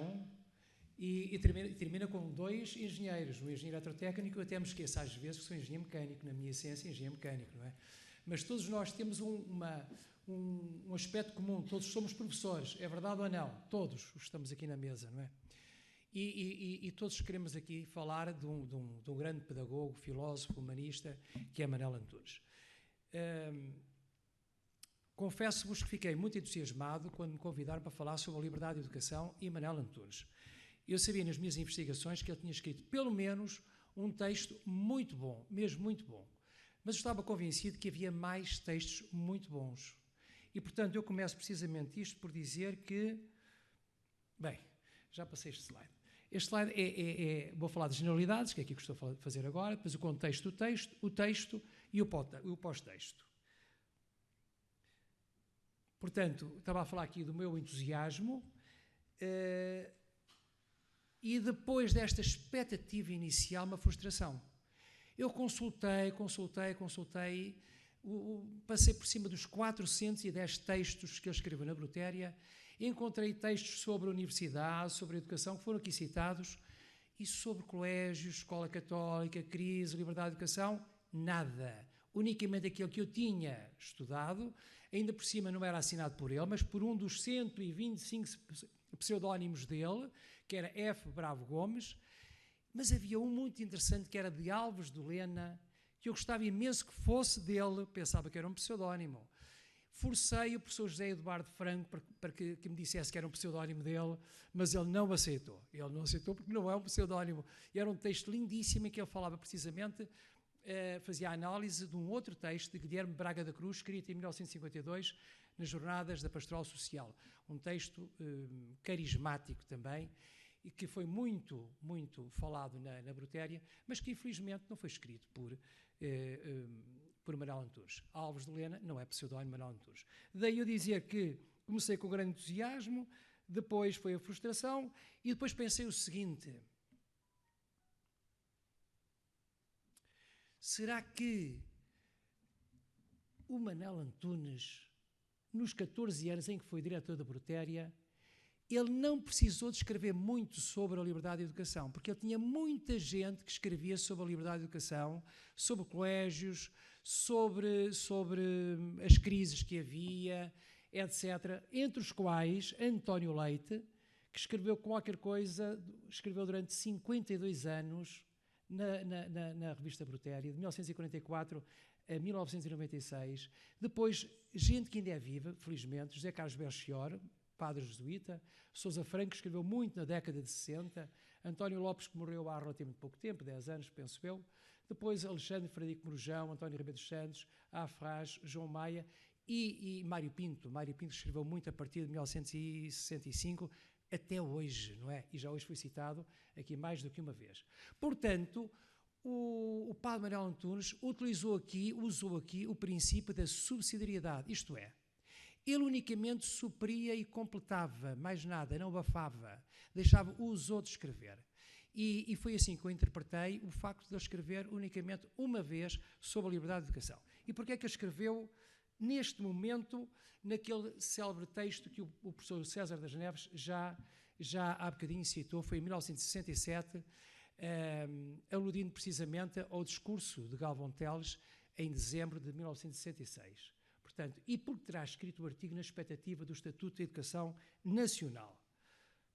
chão e termina com 2 engenheiros, um engenheiro eletrotécnico. Eu até me esqueço às vezes que sou engenheiro mecânico, na minha essência engenheiro mecânico, não é? Mas todos nós temos um aspecto comum, todos somos professores, é verdade ou não? Todos estamos aqui na mesa, não é? E todos queremos aqui falar de um grande pedagogo, filósofo, humanista, que é Manuel Antunes. Confesso-vos que fiquei muito entusiasmado quando me convidaram para falar sobre a liberdade de educação e Manuel Antunes. Eu sabia nas minhas investigações que ele tinha escrito pelo menos um texto muito bom, mesmo muito bom. Mas eu estava convencido que havia mais textos muito bons. E, portanto, eu começo precisamente isto por dizer que... Bem, já passei este slide. Este slide vou falar de generalidades, que é aquilo que estou a fazer agora, depois o contexto do texto, o texto e o pós-texto. Portanto, estava a falar aqui do meu entusiasmo e depois desta expectativa inicial, uma frustração. Eu consultei, passei por cima dos 410 textos que ele escreveu na Brutéria, encontrei textos sobre a universidade, sobre a educação, que foram aqui citados, e sobre colégios, escola católica, crise, liberdade de educação, nada. Unicamente aquilo que eu tinha estudado, ainda por cima não era assinado por ele, mas por um dos 125 pseudónimos dele, que era F. Bravo Gomes, mas havia um muito interessante que era de Alves do Lena, que eu gostava imenso que fosse dele, pensava que era um pseudónimo. Forcei o professor José Eduardo Franco para que me dissesse que era um pseudónimo dele, mas ele não aceitou. Ele não aceitou porque não é um pseudónimo. Era um texto lindíssimo em que ele falava precisamente, fazia a análise de um outro texto de Guilherme Braga da Cruz, escrito em 1952, nas Jornadas da Pastoral Social. Um texto carismático também, e que foi muito, muito falado na Brutéria, mas que infelizmente não foi escrito por Manuel Antunes. Alves de Lena não é pseudónimo Manuel Antunes. Daí eu dizer que comecei com grande entusiasmo, depois foi a frustração, e depois pensei o seguinte: será que o Manuel Antunes, nos 14 anos em que foi diretor da Brutéria, ele não precisou de escrever muito sobre a liberdade de educação, porque ele tinha muita gente que escrevia sobre a liberdade de educação, sobre colégios, sobre as crises que havia, etc., entre os quais António Leite, que escreveu qualquer coisa, escreveu durante 52 anos na revista Brutéria, de 1944 a 1996. Depois, gente que ainda é viva, felizmente, José Carlos Belchior, padre jesuíta, Sousa Franco, que escreveu muito na década de 60, António Lopes, que morreu há relativamente pouco tempo, 10 anos, penso eu, depois Alexandre Frederico Morujão, António Ribeiro dos Santos, Afrás, João Maia e Mário Pinto. Mário Pinto escreveu muito a partir de 1965 até hoje, não é? E já hoje foi citado aqui mais do que uma vez. Portanto, o padre Manuel Antunes usou aqui o princípio da subsidiariedade, isto é, ele unicamente supria e completava, mais nada, não abafava, deixava os outros escrever. E foi assim que eu interpretei o facto de ele escrever unicamente uma vez sobre a liberdade de educação. E porquê é que ele escreveu, neste momento, naquele célebre texto que o professor César das Neves já há bocadinho citou, foi em 1967, aludindo precisamente ao discurso de Galvão Teles em dezembro de 1966. Portanto, e porque terá escrito o artigo na expectativa do Estatuto da Educação Nacional.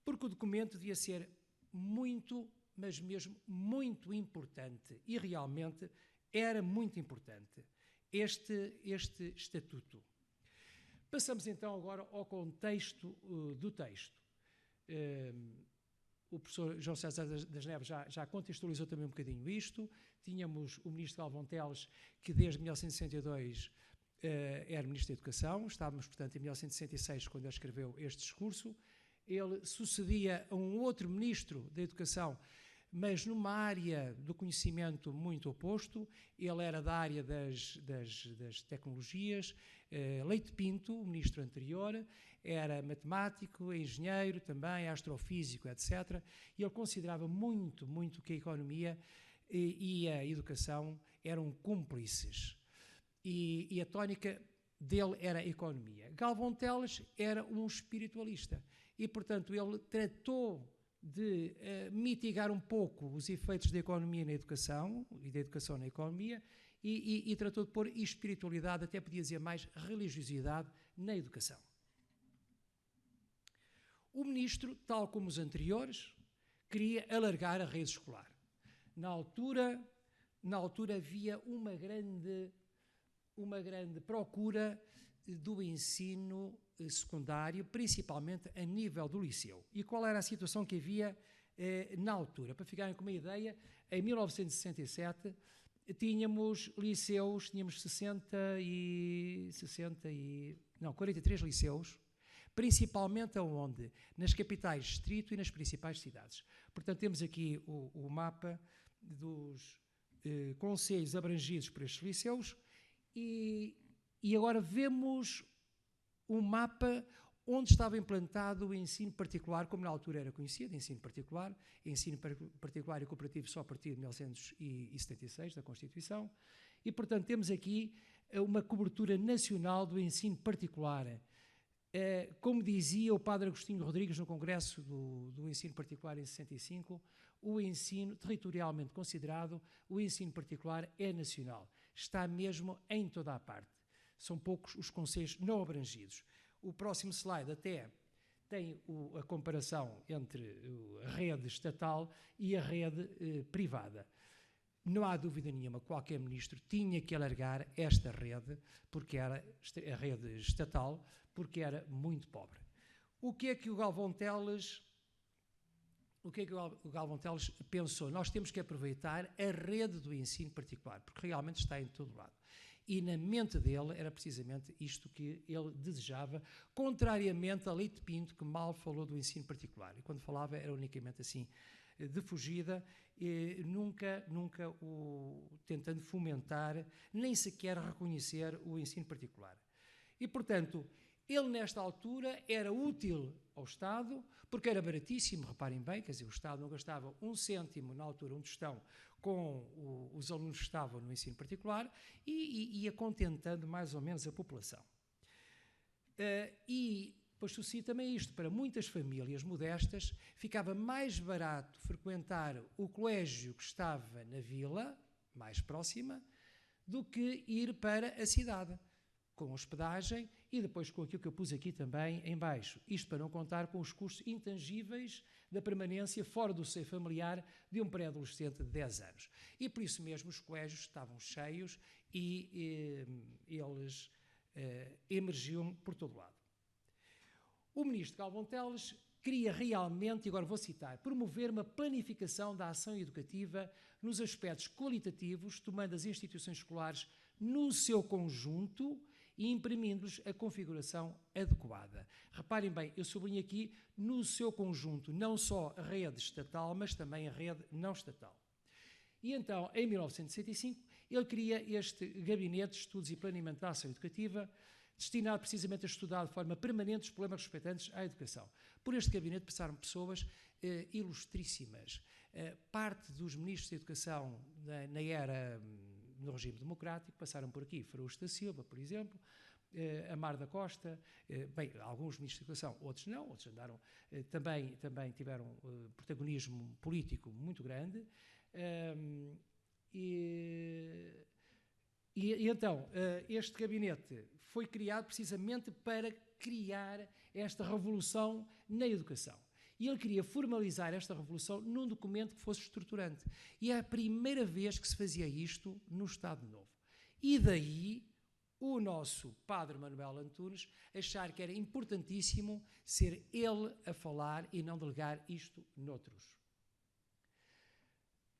Porque o documento devia ser muito, mas mesmo muito importante, e realmente era muito importante, este Estatuto. Passamos então agora ao contexto do texto. O professor João César das Neves já contextualizou também um bocadinho isto. Tínhamos o ministro Galvão Teles, que desde 1962 era Ministro da Educação. Estávamos, portanto, em 1966, quando ele escreveu este discurso. Ele sucedia a um outro Ministro da Educação, mas numa área do conhecimento muito oposto. Ele era da área das tecnologias. Leite Pinto, o Ministro anterior, era matemático, engenheiro também, astrofísico, etc. E ele considerava muito, muito que a economia e a educação eram cúmplices. E a tónica dele era a economia. Galvão Teles era um espiritualista. e, portanto, ele tratou de mitigar um pouco os efeitos da economia na educação e da educação na economia e tratou de pôr espiritualidade, até podia dizer mais religiosidade, na educação. O ministro, tal como os anteriores, queria alargar a rede escolar. Na altura havia uma grande procura do ensino secundário, principalmente a nível do liceu. E qual era a situação que havia na altura? Para ficarem com uma ideia, em 1967 tínhamos liceus, tínhamos 43 liceus, principalmente aonde? Nas capitais de distrito e nas principais cidades. Portanto, temos aqui o mapa dos concelhos abrangidos por estes liceus e agora vemos um mapa onde estava implantado o ensino particular, como na altura era conhecido, ensino particular e cooperativo só a partir de 1976, da Constituição, e, portanto, temos aqui uma cobertura nacional do ensino particular. Como dizia o padre Agostinho Rodrigues no Congresso do Ensino Particular em 65, o ensino, territorialmente considerado, o ensino particular é nacional. Está mesmo em toda a parte. São poucos os concelhos não abrangidos. O próximo slide até tem a comparação entre a rede estatal e a rede privada. Não há dúvida nenhuma, qualquer ministro tinha que alargar esta rede, porque era a rede estatal, porque era muito pobre. O que é que o Galvão Teles pensou? Nós temos que aproveitar a rede do ensino particular, porque realmente está em todo lado. E na mente dele era precisamente isto que ele desejava, contrariamente a Leite Pinto, que mal falou do ensino particular. E quando falava era unicamente assim, de fugida, nunca o tentando fomentar, nem sequer reconhecer o ensino particular. E, portanto, ele nesta altura era útil ao Estado, porque era baratíssimo, reparem bem, quer dizer, o Estado não gastava um cêntimo na altura onde estão com os alunos que estavam no ensino particular e ia contentando mais ou menos a população. E depois sucede também isto, para muitas famílias modestas, ficava mais barato frequentar o colégio que estava na vila, mais próxima, do que ir para a cidade, com hospedagem e depois com aquilo que eu pus aqui também em baixo. Isto para não contar com os custos intangíveis da permanência fora do seio familiar de um pré-adolescente de 10 anos. E por isso mesmo os colégios estavam cheios e eles emergiam por todo lado. O ministro Galvão Teles queria realmente, e agora vou citar, promover uma planificação da ação educativa nos aspectos qualitativos, tomando as instituições escolares no seu conjunto e imprimindo-lhes a configuração adequada. Reparem bem, eu sublinho aqui no seu conjunto, não só a rede estatal, mas também a rede não estatal. E então, em 1965, ele cria este Gabinete de Estudos e Planeamento da Ação Educativa, destinado precisamente a estudar de forma permanente os problemas respeitantes à educação. Por este gabinete passaram pessoas ilustríssimas. Parte dos ministros da Educação na era no regime democrático passaram por aqui. Fraústo da Silva, por exemplo, Amar da Costa, bem, alguns ministros da Educação, outros não, outros andaram, também tiveram protagonismo político muito grande. Então, este gabinete foi criado precisamente para criar esta revolução na educação. E ele queria formalizar esta revolução num documento que fosse estruturante. E é a primeira vez que se fazia isto no Estado Novo. E daí o nosso padre Manuel Antunes achar que era importantíssimo ser ele a falar e não delegar isto noutros.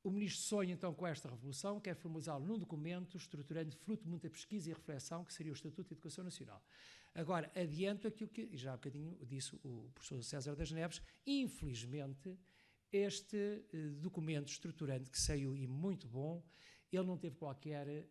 O ministro sonha então com esta revolução, quer formalizá-lo num documento estruturante, fruto de muita pesquisa e reflexão, que seria o Estatuto de Educação Nacional. Agora, adianto aquilo que já há bocadinho disse o professor César das Neves, infelizmente, este documento estruturante que saiu e muito bom, ele não teve qualquer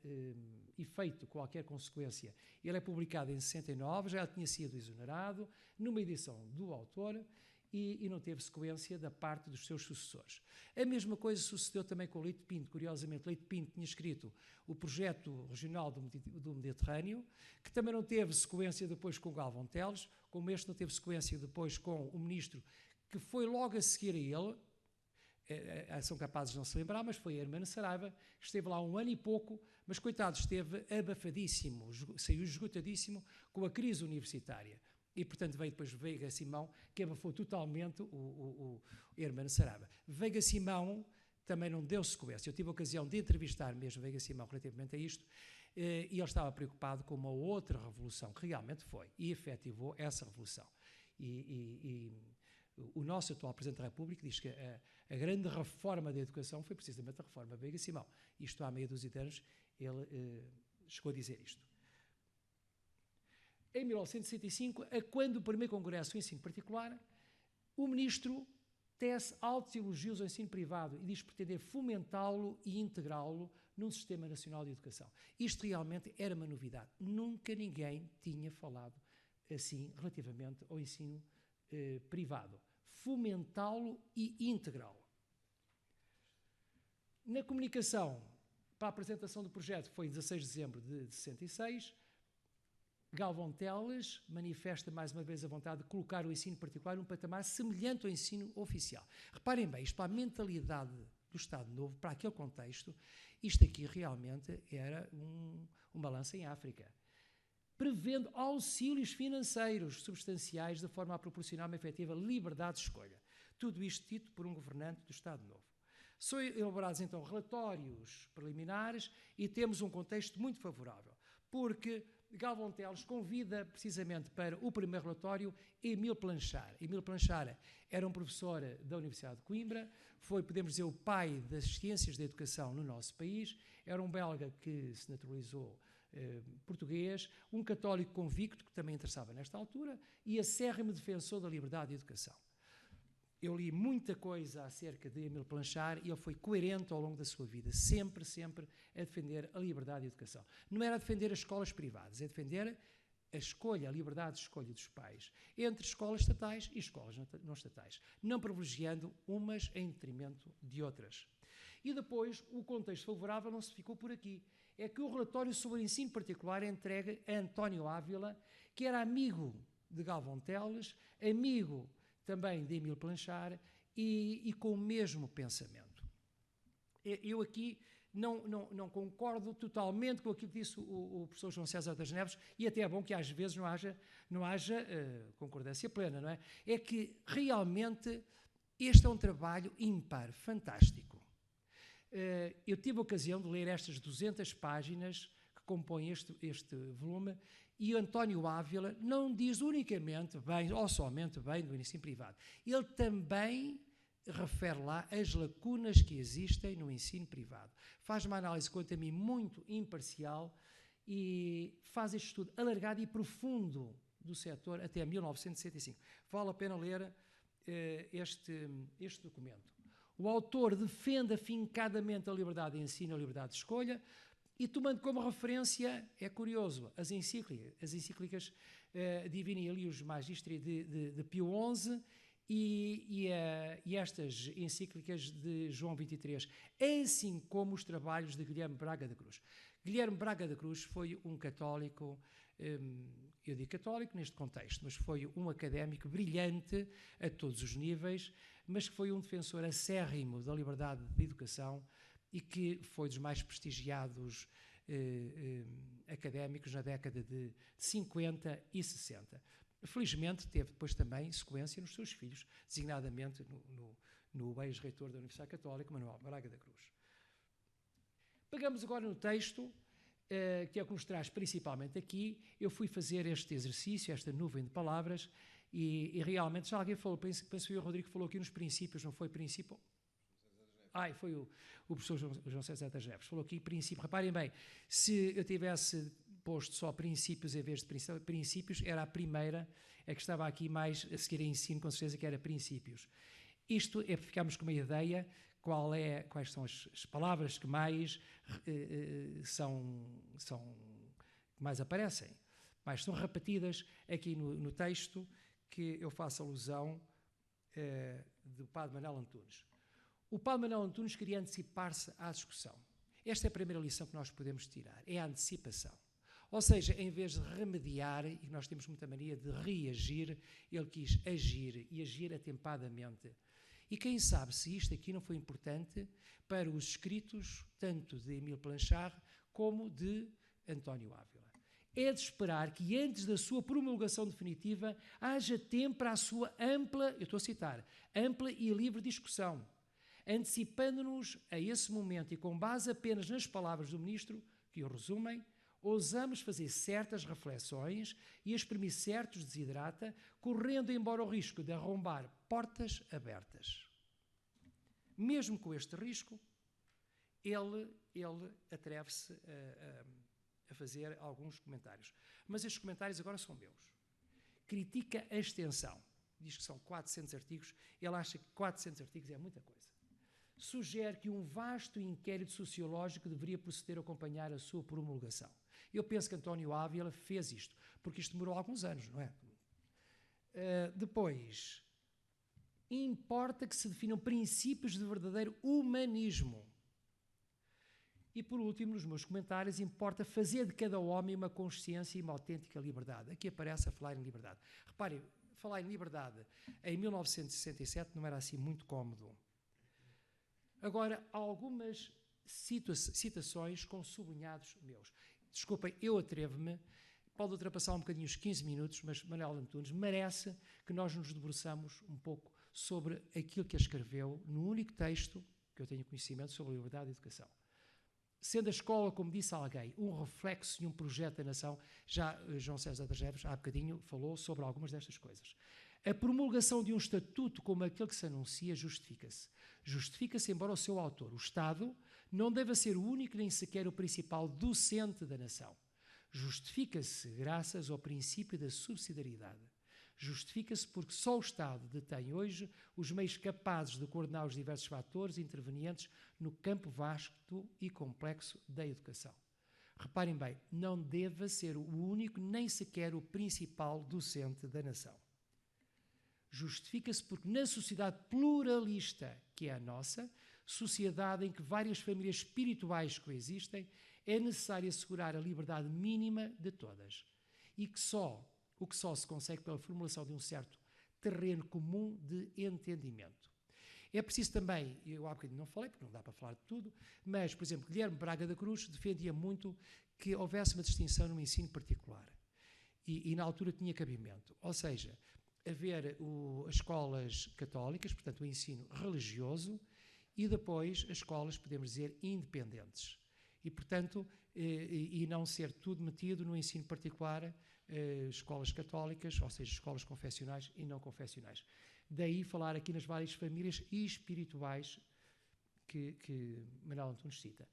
efeito, qualquer consequência. Ele é publicado em 69, já tinha sido exonerado, numa edição do autor, e não teve sequência da parte dos seus sucessores. A mesma coisa sucedeu também com o Leite Pinto. Curiosamente, Leite Pinto tinha escrito o projeto regional do Mediterrâneo, que também não teve sequência depois com Galvão Teles, como este não teve sequência depois com o ministro, que foi logo a seguir a ele, são capazes de não se lembrar, mas foi Hermano Saraiva, que esteve lá 1 ano e pouco, mas coitado, esteve abafadíssimo, saiu esgotadíssimo com a crise universitária. E, portanto, veio depois Veiga Simão, que abafou totalmente o Hermano Saraiva. Veiga Simão também não deu sequência. Eu tive a ocasião de entrevistar mesmo Veiga Simão relativamente a isto, e ele estava preocupado com uma outra revolução, que realmente foi, e efetivou essa revolução. E o nosso atual Presidente da República diz que a grande reforma da educação foi precisamente a reforma Veiga Simão. Isto há meia dúzia de anos ele chegou a dizer isto. Em 1965, quando o primeiro congresso do ensino particular, o ministro tece altos elogios ao ensino privado e diz pretender fomentá-lo e integrá-lo num sistema nacional de educação. Isto realmente era uma novidade. Nunca ninguém tinha falado assim relativamente ao ensino privado. Fomentá-lo e integrá-lo. Na comunicação para a apresentação do projeto, foi em 16 de dezembro de 66, Galvão Teles manifesta mais uma vez a vontade de colocar o ensino particular num patamar semelhante ao ensino oficial. Reparem bem, isto para a mentalidade do Estado Novo, para aquele contexto, isto aqui realmente era uma lança em África. Prevendo auxílios financeiros substanciais de forma a proporcionar uma efetiva liberdade de escolha. Tudo isto dito por um governante do Estado Novo. São elaborados então relatórios preliminares e temos um contexto muito favorável, porque Galvão Teles convida precisamente para o primeiro relatório Émile Planchard. Émile Planchard era um professor da Universidade de Coimbra, foi, podemos dizer, o pai das ciências da educação no nosso país, era um belga que se naturalizou português, um católico convicto que também interessava nesta altura e acérrimo defensor da liberdade de educação. Eu li muita coisa acerca de Émile Planchard e ele foi coerente ao longo da sua vida, sempre a defender a liberdade de educação. Não era a defender as escolas privadas, é defender a escolha, a liberdade de escolha dos pais, entre escolas estatais e escolas não estatais, não privilegiando umas em detrimento de outras. E depois, o contexto favorável não se ficou por aqui. É que o relatório sobre o ensino particular é entregue a António Ávila, que era amigo de Galvão Teles, amigo também de Émile Planchard e com o mesmo pensamento. Eu aqui não concordo totalmente com aquilo que disse o professor João César das Neves, e até é bom que às vezes não haja concordância plena, não é? É que realmente este é um trabalho ímpar, fantástico. Eu tive a ocasião de ler estas 200 páginas que compõem este volume, e o António Ávila não diz unicamente bem, ou somente bem, do ensino privado. Ele também refere lá as lacunas que existem no ensino privado. Faz uma análise, quanto a mim, muito imparcial e faz este estudo alargado e profundo do setor até 1965. Vale a pena ler este documento. O autor defende afincadamente a liberdade de ensino e a liberdade de escolha, e tomando como referência, é curioso, as encíclicas Divini Elius Magistri de Pio XI e estas encíclicas de João XXIII, assim como os trabalhos de Guilherme Braga da Cruz. Guilherme Braga da Cruz foi um católico, eu digo católico neste contexto, mas foi um académico brilhante a todos os níveis, mas que foi um defensor acérrimo da liberdade de educação e que foi dos mais prestigiados académicos na década de 50 e 60. Felizmente teve depois também sequência nos seus filhos, designadamente no ex-reitor da Universidade Católica, Manuel Braga da Cruz. Pegamos agora no texto, que é o que nos traz principalmente aqui. Eu fui fazer este exercício, esta nuvem de palavras, e realmente, já alguém falou, penso que o Rodrigo falou aqui nos princípios, não foi princípio? Foi o professor João César das Neves. Falou aqui princípio. Reparem bem, se eu tivesse posto só princípios em vez de princípios, era a primeira, a que estava aqui mais a seguir a ensino, com certeza que era princípios. Isto é para ficarmos com uma ideia quais são as palavras que mais mais aparecem, mais são repetidas aqui no texto, que eu faço alusão do padre Manuel Antunes. O padre Manuel Antunes queria antecipar-se à discussão. Esta é a primeira lição que nós podemos tirar, é a antecipação. Ou seja, em vez de remediar, e nós temos muita mania de reagir, ele quis agir, e agir atempadamente. E quem sabe se isto aqui não foi importante para os escritos, tanto de Émile Blanchard como de António Ávila. É de esperar que antes da sua promulgação definitiva haja tempo para a sua ampla, eu estou a citar, ampla e livre discussão, antecipando-nos a esse momento e com base apenas nas palavras do ministro, que o resumem, ousamos fazer certas reflexões e exprimir certos desiderata, correndo embora o risco de arrombar portas abertas. Mesmo com este risco, ele atreve-se a fazer alguns comentários. Mas estes comentários agora são meus. Critica a extensão. Diz que são 400 artigos. Ele acha que 400 artigos é muita coisa. Sugere que um vasto inquérito sociológico deveria proceder a acompanhar a sua promulgação. Eu penso que António Ávila fez isto, porque isto demorou alguns anos, não é? Depois, importa que se definam princípios de verdadeiro humanismo. E, por último, nos meus comentários, importa fazer de cada homem uma consciência e uma autêntica liberdade. Aqui aparece a falar em liberdade. Reparem, falar em liberdade em 1967 não era assim muito cómodo. Agora, há algumas citações com sublinhados meus. Desculpem, eu atrevo-me, pode ultrapassar um bocadinho os 15 minutos, mas Manuel Antunes merece que nós nos debruçamos um pouco sobre aquilo que ele escreveu no único texto que eu tenho conhecimento sobre a liberdade e a educação. Sendo a escola, como disse alguém, um reflexo e um projeto da nação, já João César das Neves, há bocadinho, falou sobre algumas destas coisas. A promulgação de um estatuto como aquele que se anuncia justifica-se. Justifica-se, embora o seu autor, o Estado, não deva ser o único nem sequer o principal docente da nação. Justifica-se graças ao princípio da subsidiariedade. Justifica-se porque só o Estado detém hoje os meios capazes de coordenar os diversos fatores intervenientes no campo vasto e complexo da educação. Reparem bem, não deva ser o único nem sequer o principal docente da nação. Justifica-se porque na sociedade pluralista que é a nossa, sociedade em que várias famílias espirituais coexistem, é necessário assegurar a liberdade mínima de todas e que o que só se consegue pela formulação de um certo terreno comum de entendimento. É preciso também, eu há bocadinho não falei, porque não dá para falar de tudo, mas, por exemplo, Guilherme Braga da Cruz defendia muito que houvesse uma distinção no ensino particular. E na altura tinha cabimento. Ou seja, haver as escolas católicas, portanto o ensino religioso, e depois as escolas, podemos dizer, independentes. E, portanto, e não ser tudo metido no ensino particular, escolas católicas, ou seja, escolas confessionais e não confessionais. Daí falar aqui nas várias famílias espirituais que Manuel Antunes cita.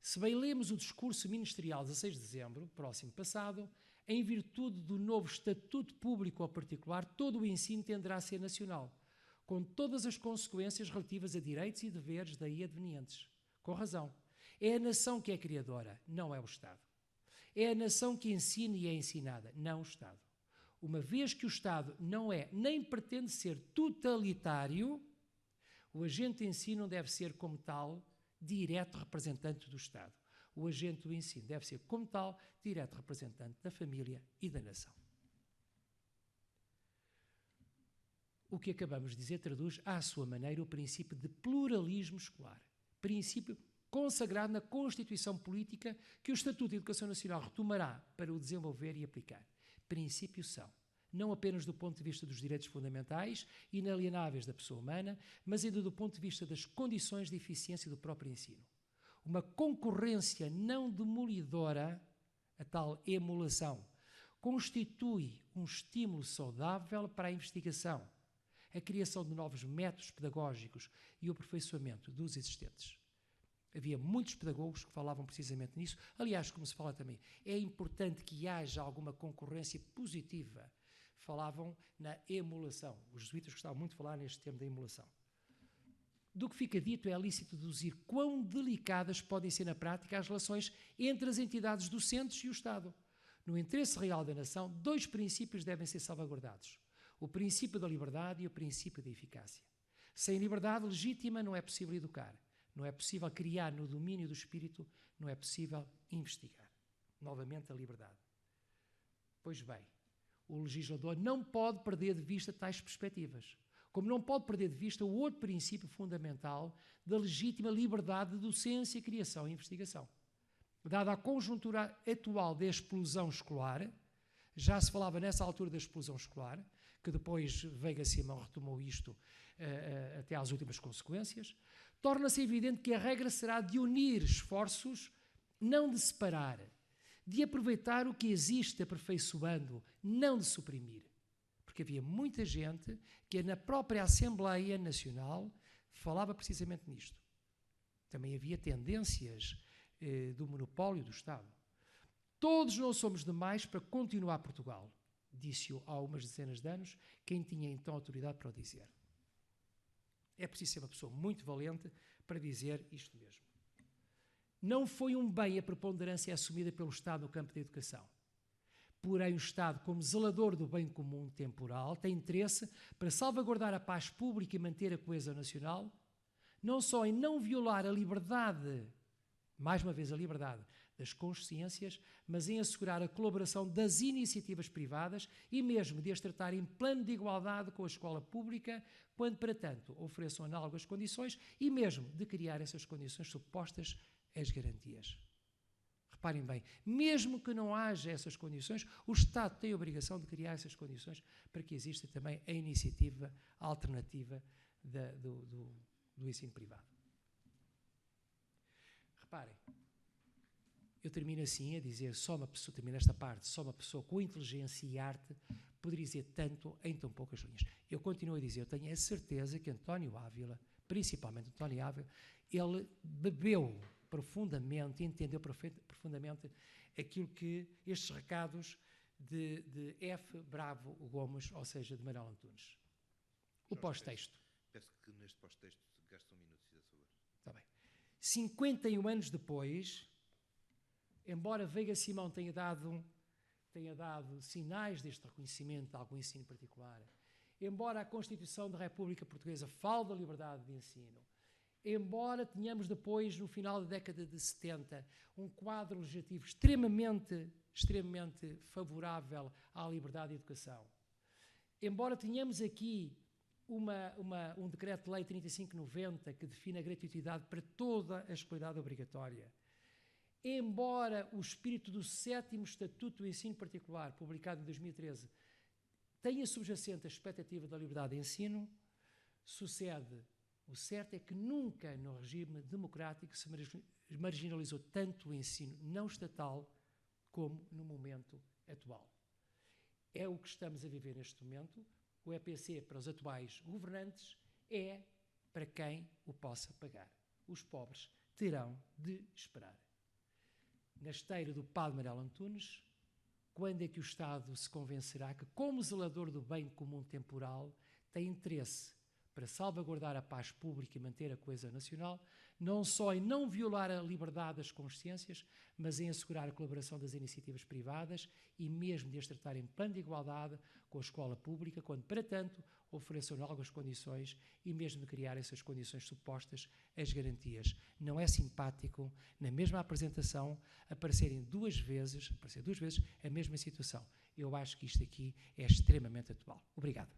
Se bem lemos o discurso ministerial de 16 de dezembro, próximo passado, em virtude do novo estatuto público ou particular, todo o ensino tenderá a ser nacional, com todas as consequências relativas a direitos e deveres daí advenientes. Com razão. É a nação que é criadora, não é o Estado. É a nação que ensina e é ensinada, não o Estado. Uma vez que o Estado não é nem pretende ser totalitário, o agente de ensino não deve ser, como tal, direto representante do Estado. O agente do ensino deve ser, como tal, direto representante da família e da nação. O que acabamos de dizer traduz, à sua maneira, o princípio de pluralismo escolar. Princípio consagrado na Constituição Política que o Estatuto de Educação Nacional retomará para o desenvolver e aplicar. Princípios são, não apenas do ponto de vista dos direitos fundamentais e inalienáveis da pessoa humana, mas ainda do ponto de vista das condições de eficiência do próprio ensino. Uma concorrência não demolidora, a tal emulação, constitui um estímulo saudável para a investigação, a criação de novos métodos pedagógicos e o aperfeiçoamento dos existentes. Havia muitos pedagogos que falavam precisamente nisso. Aliás, como se fala também, é importante que haja alguma concorrência positiva. Falavam na emulação. Os jesuítas gostavam muito de falar neste termo da emulação. Do que fica dito, é lícito deduzir quão delicadas podem ser na prática as relações entre as entidades docentes e o Estado. no interesse real da nação, 2 princípios devem ser salvaguardados: o princípio da liberdade e o princípio da eficácia. Sem liberdade legítima não é possível educar, não é possível criar no domínio do espírito, não é possível investigar. Novamente a liberdade. Pois bem, o legislador não pode perder de vista tais perspectivas, como não pode perder de vista o outro princípio fundamental da legítima liberdade de docência, criação e investigação. Dada a conjuntura atual da explosão escolar, já se falava nessa altura da explosão escolar, que depois Veiga Simão retomou isto até às últimas consequências, torna-se evidente que a regra será de unir esforços, não de separar, de aproveitar o que existe aperfeiçoando, não de suprimir. Porque havia muita gente que na própria Assembleia Nacional falava precisamente nisto. Também havia tendências do monopólio do Estado. Todos não somos demais para continuar Portugal, disse-o há umas dezenas de anos quem tinha então autoridade para o dizer. É preciso ser uma pessoa muito valente para dizer isto mesmo. Não foi um bem a preponderância assumida pelo Estado no campo da educação. Porém, o Estado, como zelador do bem comum temporal, tem interesse para salvaguardar a paz pública e manter a coesão nacional, não só em não violar a liberdade, mais uma vez a liberdade, das consciências, mas em assegurar a colaboração das iniciativas privadas e mesmo de as tratar em plano de igualdade com a escola pública, quando, para tanto, ofereçam análogas condições e mesmo de criar essas condições supostas as garantias. Reparem bem, mesmo que não haja essas condições, o Estado tem a obrigação de criar essas condições para que exista também a iniciativa alternativa do ensino privado. Reparem, eu termino assim a dizer, termino esta parte, só uma pessoa com inteligência e arte poderia dizer tanto em tão poucas linhas. Eu continuo a dizer, eu tenho a certeza que António Ávila, principalmente António Ávila, ele bebeu profundamente, entendeu profundamente aquilo que estes recados de F. Bravo Gomes, ou seja, de Manuel Antunes. O pós-texto. Peço que neste pós-texto gaste um minuto, se fizer favor. Está bem. 51 anos depois, embora Veiga Simão tenha dado sinais deste reconhecimento de algum ensino particular, embora a Constituição da República Portuguesa fale da liberdade de ensino, embora tenhamos depois, no final da década de 70, um quadro legislativo extremamente favorável à liberdade de educação, embora tenhamos aqui um decreto-lei 3590 que define a gratuitidade para toda a escolaridade obrigatória, embora o espírito do 7º Estatuto do Ensino Particular, publicado em 2013, tenha subjacente a expectativa da liberdade de ensino, o certo é que nunca no regime democrático se marginalizou tanto o ensino não estatal como no momento atual. É o que estamos a viver neste momento. O EPC, para os atuais governantes, é para quem o possa pagar. Os pobres terão de esperar. Na esteira do padre Manuel Antunes, quando é que o Estado se convencerá que, como zelador do bem comum temporal, tem interesse para salvaguardar a paz pública e manter a coesão nacional, não só em não violar a liberdade das consciências, mas em assegurar a colaboração das iniciativas privadas e mesmo de as tratar em plano de igualdade com a escola pública, quando, para tanto, ofereçam algumas condições e mesmo de criar essas condições supostas as garantias. Não é simpático, na mesma apresentação, aparecer duas vezes a mesma situação. Eu acho que isto aqui é extremamente atual. Obrigado.